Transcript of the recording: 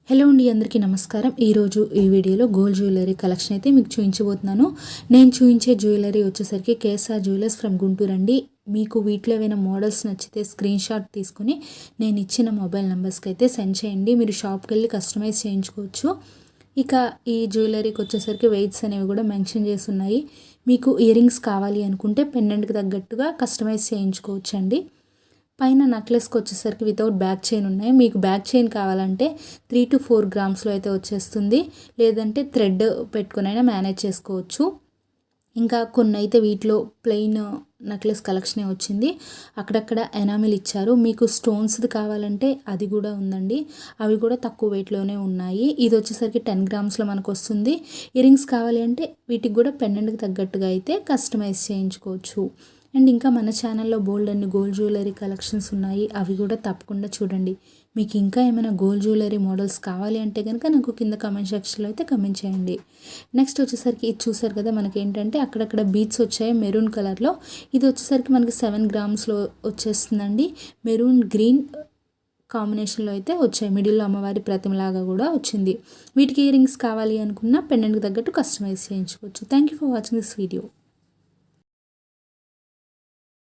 Hello అండి, అందరికీ నమస్కారం. ఈరోజు ఈ వీడియోలో గోల్డ్ జ్యువెలరీ కలెక్షన్ అయితే మీకు చూపించబోతున్నాను. నేను చూపించే జ్యువెలరీ వచ్చేసరికి కేఎస్ఆర్ జ్యువెలర్స్ ఫ్రమ్ గుంటూరు అండి. మీకు వీటిలో ఏమైనా మోడల్స్ నచ్చితే స్క్రీన్ షాట్ తీసుకొని నేను ఇచ్చిన మొబైల్ నెంబర్స్కి అయితే సెండ్ చేయండి. మీరు షాప్కి వెళ్ళి కస్టమైజ్ చేయించుకోవచ్చు. ఇక ఈ జ్యువెలరీకి వచ్చేసరికి వెయిట్స్ అనేవి కూడా మెన్షన్ చేసి ఉన్నాయి. మీకు ఇయర్ రింగ్స్ కావాలి అనుకుంటే పెండెంట్కి తగ్గట్టుగా కస్టమైజ్ చేయించుకోవచ్చు అండి. పైన నెక్లెస్కి వచ్చేసరికి వితౌట్ బ్యాక్ చైన్ ఉన్నాయి. మీకు బ్యాక్ చైన్ కావాలంటే 3 to 4 గ్రామ్స్లో అయితే వచ్చేస్తుంది. లేదంటే థ్రెడ్ పెట్టుకుని అయినా మేనేజ్ చేసుకోవచ్చు. ఇంకా కొన్ని అయితే వీటిలో ప్లెయిన్ నెక్లెస్ కలెక్షనే వచ్చింది. అక్కడక్కడ ఎనామిల్ ఇచ్చారు. మీకు స్టోన్స్ది కావాలంటే అది కూడా ఉందండి. అవి కూడా తక్కువ వెయిట్లోనే ఉన్నాయి. ఇది వచ్చేసరికి 10 గ్రామ్స్లో మనకు వస్తుంది. ఇయర్ రింగ్స్ కావాలి అంటే వీటికి కూడా పెండెంట్కి తగ్గట్టుగా అయితే కస్టమైజ్ చేయించుకోవచ్చు. అండ్ ఇంకా మన ఛానల్లో బోల్డ్ అన్ని గోల్డ్ జ్యువెలరీ కలెక్షన్స్ ఉన్నాయి. అవి కూడా తప్పకుండా చూడండి. మీకు ఇంకా ఏమైనా గోల్డ్ జ్యువెలరీ మోడల్స్ కావాలి అంటే కనుక నాకు కింద కామెంట్ సెక్షన్లో అయితే కామెంట్ చేయండి. నెక్స్ట్ వచ్చేసరికి ఇది చూసారు కదా, మనకి ఏంటంటే అక్కడక్కడ బీట్స్ వచ్చాయి మెరూన్ కలర్లో. ఇది వచ్చేసరికి మనకి 7 గ్రామ్స్లో వచ్చేస్తుందండి. మెరూన్ గ్రీన్ కాంబినేషన్లో అయితే వచ్చాయి. మిడిల్లో అమ్మవారి ప్రతిమలాగా కూడా వచ్చింది. వీటికి ఇయర్ రింగ్స్ కావాలి అనుకున్న పెండెంట్కి తగ్గట్టు కస్టమైజ్ చేయించుకోవచ్చు. Thank you for watching this video.